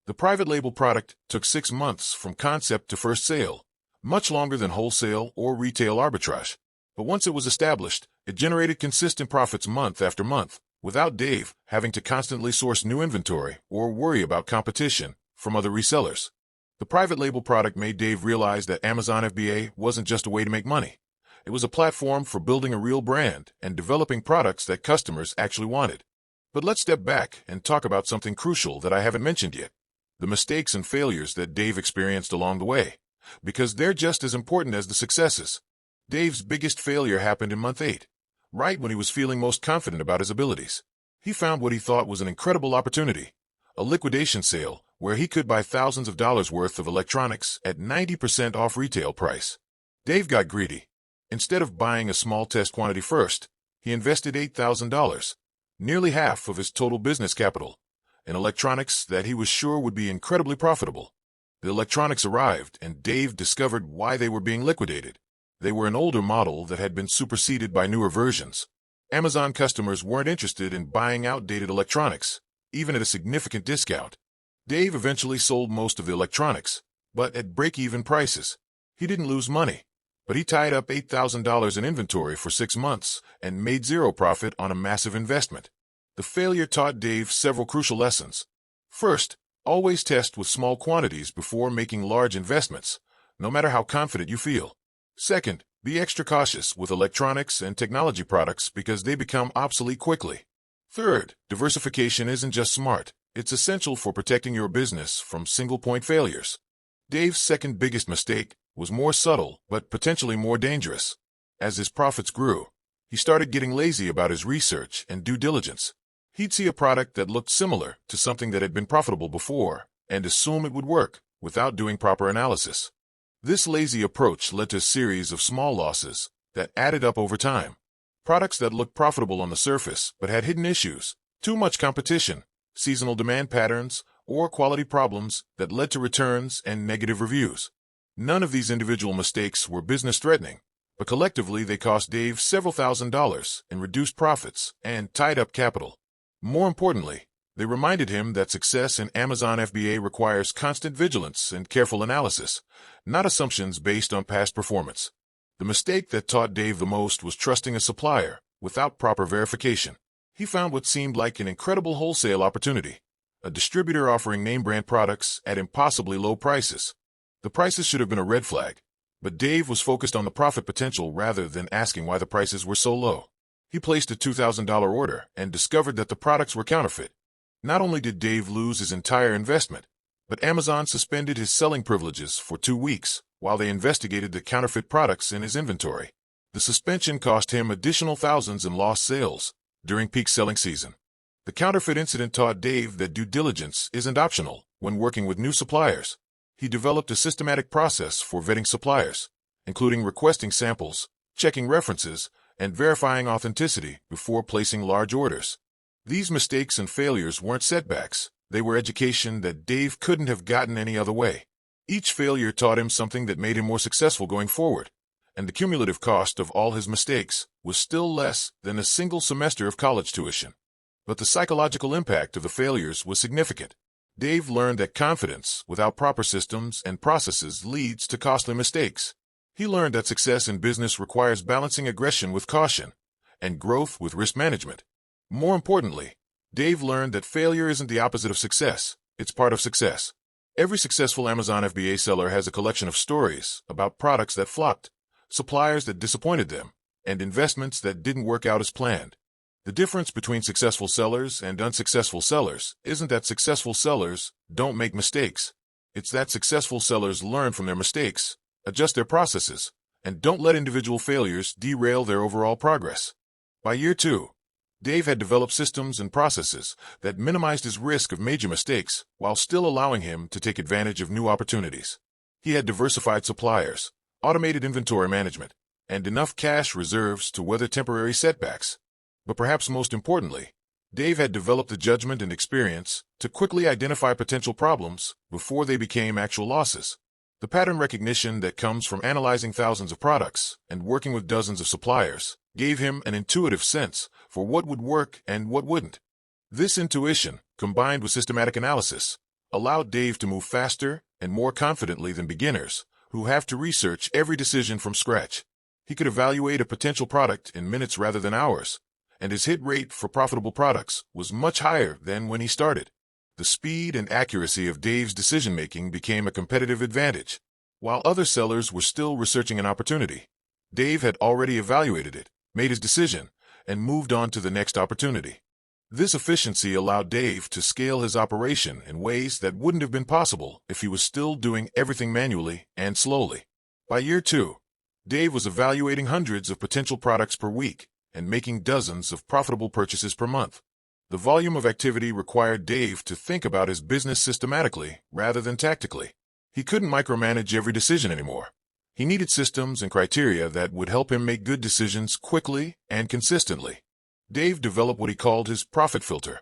The private label product took 6 months from concept to first sale, much longer than wholesale or retail arbitrage. But once it was established, it generated consistent profits month after month, without Dave having to constantly source new inventory or worry about competition from other resellers. The private label product made Dave realize that Amazon FBA wasn't just a way to make money. It was a platform for building a real brand and developing products that customers actually wanted. But let's step back and talk about something crucial that I haven't mentioned yet: the mistakes and failures that Dave experienced along the way, because they're just as important as the successes. Dave's biggest failure happened in month 8, right when he was feeling most confident about his abilities. He found what he thought was an incredible opportunity: a liquidation sale where he could buy thousands of dollars worth of electronics at 90% off retail price. Dave got greedy. Instead of buying a small test quantity first, he invested $8,000, nearly half of his total business capital, in electronics that he was sure would be incredibly profitable. The electronics arrived, and Dave discovered why they were being liquidated. They were an older model that had been superseded by newer versions. Amazon customers weren't interested in buying outdated electronics, even at a significant discount. Dave eventually sold most of the electronics, but at break-even prices. He didn't lose money, but he tied up $8,000 in inventory for 6 months and made zero profit on a massive investment. The failure taught Dave several crucial lessons. First, always test with small quantities before making large investments, no matter how confident you feel. Second, be extra cautious with electronics and technology products because they become obsolete quickly. Third, diversification isn't just smart, it's essential for protecting your business from single-point failures. Dave's second biggest mistake was more subtle but potentially more dangerous. As his profits grew, he started getting lazy about his research and due diligence. He'd see a product that looked similar to something that had been profitable before and assume it would work without doing proper analysis. This lazy approach led to a series of small losses that added up over time. Products that looked profitable on the surface but had hidden issues, too much competition, seasonal demand patterns, or quality problems that led to returns and negative reviews. None of these individual mistakes were business-threatening, but collectively they cost Dave several $1,000s in reduced profits and tied up capital. More importantly, they reminded him that success in Amazon FBA requires constant vigilance and careful analysis, not assumptions based on past performance. The mistake that taught Dave the most was trusting a supplier without proper verification. He found what seemed like an incredible wholesale opportunity: a distributor offering name-brand products at impossibly low prices. The prices should have been a red flag, but Dave was focused on the profit potential rather than asking why the prices were so low. He placed a $2,000 order and discovered that the products were counterfeit. Not only did Dave lose his entire investment, but Amazon suspended his selling privileges for 2 weeks while they investigated the counterfeit products in his inventory. The suspension cost him additional thousands in lost sales during peak selling season. The counterfeit incident taught Dave that due diligence isn't optional when working with new suppliers. He developed a systematic process for vetting suppliers, including requesting samples, checking references, and verifying authenticity before placing large orders. These mistakes and failures weren't setbacks, they were education that Dave couldn't have gotten any other way. Each failure taught him something that made him more successful going forward, and the cumulative cost of all his mistakes was still less than a single semester of college tuition. But the psychological impact of the failures was significant. Dave learned that confidence without proper systems and processes leads to costly mistakes. He learned that success in business requires balancing aggression with caution and growth with risk management. More importantly, Dave learned that failure isn't the opposite of success, it's part of success. Every successful Amazon FBA seller has a collection of stories about products that flopped, suppliers that disappointed them, and investments that didn't work out as planned. The difference between successful sellers and unsuccessful sellers isn't that successful sellers don't make mistakes. It's that successful sellers learn from their mistakes, adjust their processes, and don't let individual failures derail their overall progress. By year 2, Dave had developed systems and processes that minimized his risk of major mistakes while still allowing him to take advantage of new opportunities. He had diversified suppliers, automated inventory management, and enough cash reserves to weather temporary setbacks. But perhaps most importantly, Dave had developed the judgment and experience to quickly identify potential problems before they became actual losses. The pattern recognition that comes from analyzing thousands of products and working with dozens of suppliers gave him an intuitive sense for what would work and what wouldn't. This intuition, combined with systematic analysis, allowed Dave to move faster and more confidently than beginners who have to research every decision from scratch. He could evaluate a potential product in minutes rather than hours, and his hit rate for profitable products was much higher than when he started. The speed and accuracy of Dave's decision-making became a competitive advantage. While other sellers were still researching an opportunity, Dave had already evaluated it, made his decision, and moved on to the next opportunity. This efficiency allowed Dave to scale his operation in ways that wouldn't have been possible if he was still doing everything manually and slowly. By year 2, Dave was evaluating hundreds of potential products per week and making dozens of profitable purchases per month. The volume of activity required Dave to think about his business systematically rather than tactically. He couldn't micromanage every decision anymore. He needed systems and criteria that would help him make good decisions quickly and consistently. Dave developed what he called his profit filter,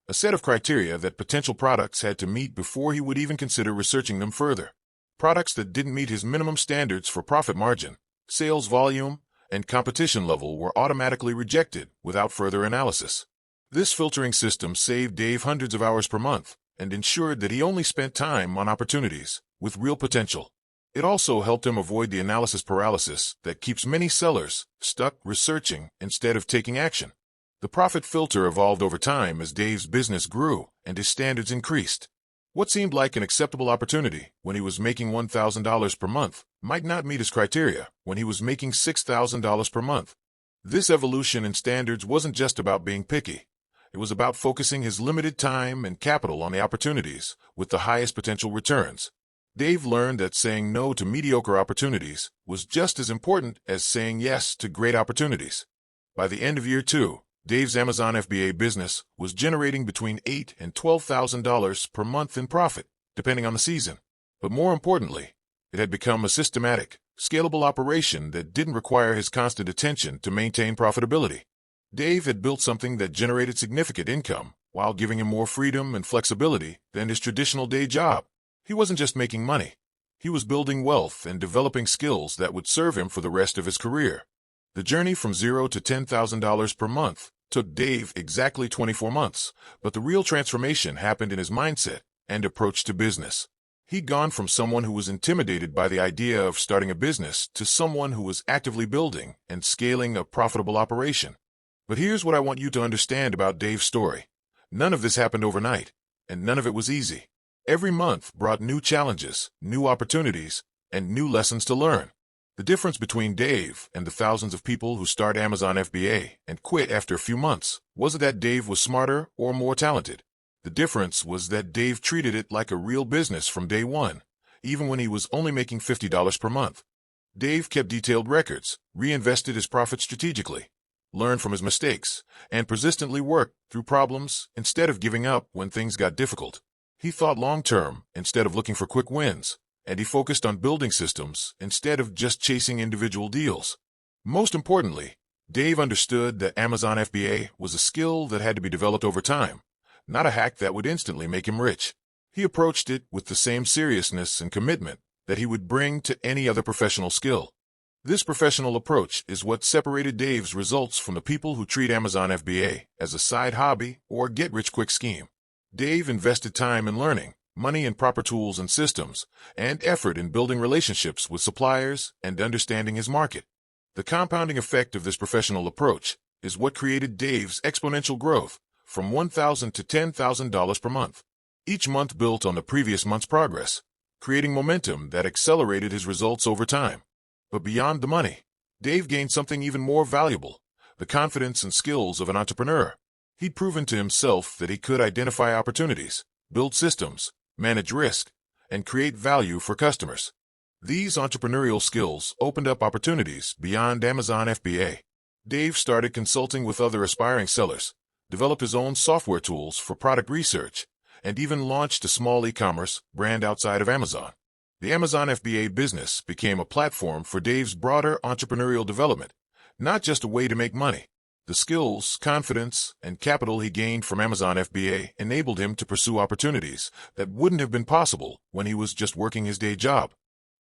a set of criteria that potential products had to meet before he would even consider researching them further. Products that didn't meet his minimum standards for profit margin, sales volume, and competition level were automatically rejected without further analysis. This filtering system saved Dave hundreds of hours per month and ensured that he only spent time on opportunities with real potential. It also helped him avoid the analysis paralysis that keeps many sellers stuck researching instead of taking action. The profit filter evolved over time as Dave's business grew and his standards increased. What seemed like an acceptable opportunity when he was making $1,000 per month might not meet his criteria when he was making $6,000 per month. This evolution in standards wasn't just about being picky. It was about focusing his limited time and capital on the opportunities with the highest potential returns. Dave learned that saying no to mediocre opportunities was just as important as saying yes to great opportunities. By the end of year 2, Dave's Amazon FBA business was generating between $8,000 and $12,000 per month in profit, depending on the season. But more importantly, it had become a systematic, scalable operation that didn't require his constant attention to maintain profitability. Dave had built something that generated significant income while giving him more freedom and flexibility than his traditional day job. He wasn't just making money. He was building wealth and developing skills that would serve him for the rest of his career. The journey from $0 to $10,000 per month took Dave exactly 24 months, but the real transformation happened in his mindset and approach to business. He'd gone from someone who was intimidated by the idea of starting a business to someone who was actively building and scaling a profitable operation. But here's what I want you to understand about Dave's story. None of this happened overnight, and none of it was easy. Every month brought new challenges, new opportunities, and new lessons to learn. The difference between Dave and the thousands of people who start Amazon FBA and quit after a few months wasn't that Dave was smarter or more talented. The difference was that Dave treated it like a real business from day one, even when he was only making $50 per month. Dave kept detailed records, reinvested his profits strategically, learned from his mistakes, and persistently worked through problems instead of giving up when things got difficult. He thought long-term instead of looking for quick wins, and he focused on building systems instead of just chasing individual deals. Most importantly, Dave understood that Amazon FBA was a skill that had to be developed over time, not a hack that would instantly make him rich. He approached it with the same seriousness and commitment that he would bring to any other professional skill. This professional approach is what separated Dave's results from the people who treat Amazon FBA as a side hobby or get-rich-quick scheme. Dave invested time in learning, money in proper tools and systems, and effort in building relationships with suppliers and understanding his market. The compounding effect of this professional approach is what created Dave's exponential growth from $1,000 to $10,000 per month. Each month built on the previous month's progress, creating momentum that accelerated his results over time. But beyond the money, Dave gained something even more valuable: the confidence and skills of an entrepreneur. He'd proven to himself that he could identify opportunities, build systems, manage risk, and create value for customers. These entrepreneurial skills opened up opportunities beyond Amazon FBA. Dave started consulting with other aspiring sellers, developed his own software tools for product research, and even launched a small e-commerce brand outside of Amazon. The Amazon FBA business became a platform for Dave's broader entrepreneurial development, not just a way to make money. The skills, confidence, and capital he gained from Amazon FBA enabled him to pursue opportunities that wouldn't have been possible when he was just working his day job.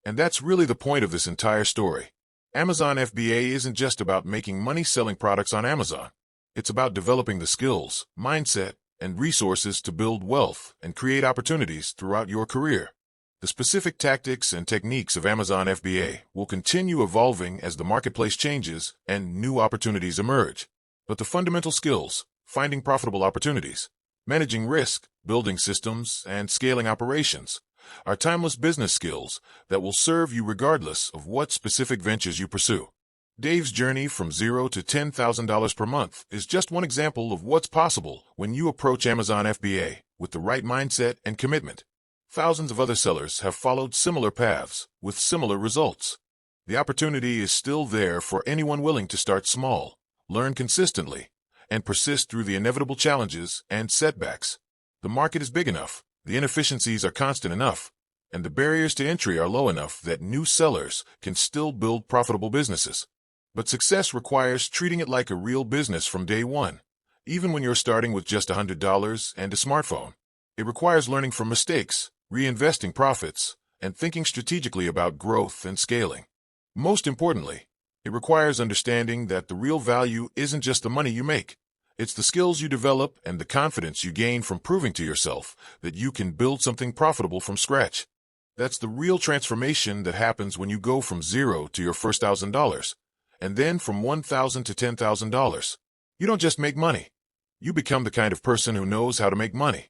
And that's really the point of this entire story. Amazon FBA isn't just about making money selling products on Amazon. It's about developing the skills, mindset, and resources to build wealth and create opportunities throughout your career. The specific tactics and techniques of Amazon FBA will continue evolving as the marketplace changes and new opportunities emerge. But the fundamental skills, finding profitable opportunities, managing risk, building systems, and scaling operations, are timeless business skills that will serve you regardless of what specific ventures you pursue. Dave's journey from $0 to $10,000 per month is just one example of what's possible when you approach Amazon FBA with the right mindset and commitment. Thousands of other sellers have followed similar paths with similar results. The opportunity is still there for anyone willing to start small, learn consistently, and persist through the inevitable challenges and setbacks. The market is big enough, the inefficiencies are constant enough, and the barriers to entry are low enough that new sellers can still build profitable businesses. But success requires treating it like a real business from day one, even when you're starting with just $100 and a smartphone. It requires learning from mistakes, reinvesting profits, and thinking strategically about growth and scaling. Most importantly, it requires understanding that the real value isn't just the money you make. It's the skills you develop and the confidence you gain from proving to yourself that you can build something profitable from scratch. That's the real transformation that happens when you go from $0 to your first $1,000, and then from $1,000 to $10,000. You don't just make money. You become the kind of person who knows how to make money.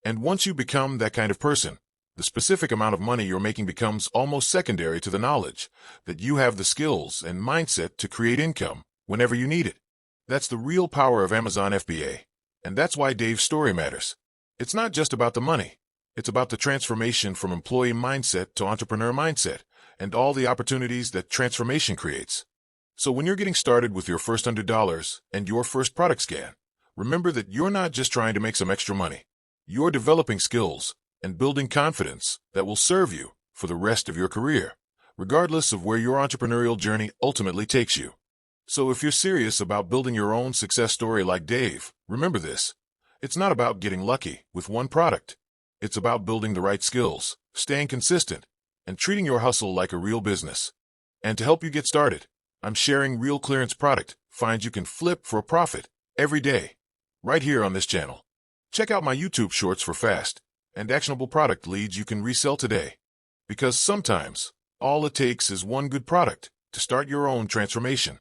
And once you become that kind of person, the specific amount of money you're making becomes almost secondary to the knowledge that you have the skills and mindset to create income whenever you need it. That's the real power of Amazon FBA, and that's why Dave's story matters. It's not just about the money. It's about the transformation from employee mindset to entrepreneur mindset, and all the opportunities that transformation creates. So when you're getting started with your first $100 and your first product scan, remember that you're not just trying to make some extra money. You're developing skills and building confidence that will serve you for the rest of your career, regardless of where your entrepreneurial journey ultimately takes you. So if you're serious about building your own success story like Dave, remember this. It's not about getting lucky with one product. It's about building the right skills, staying consistent, and treating your hustle like a real business. And to help you get started, I'm sharing real clearance product finds you can flip for a profit every day, right here on this channel. Check out my YouTube shorts for fast and actionable product leads you can resell today. Because sometimes, all it takes is one good product to start your own transformation.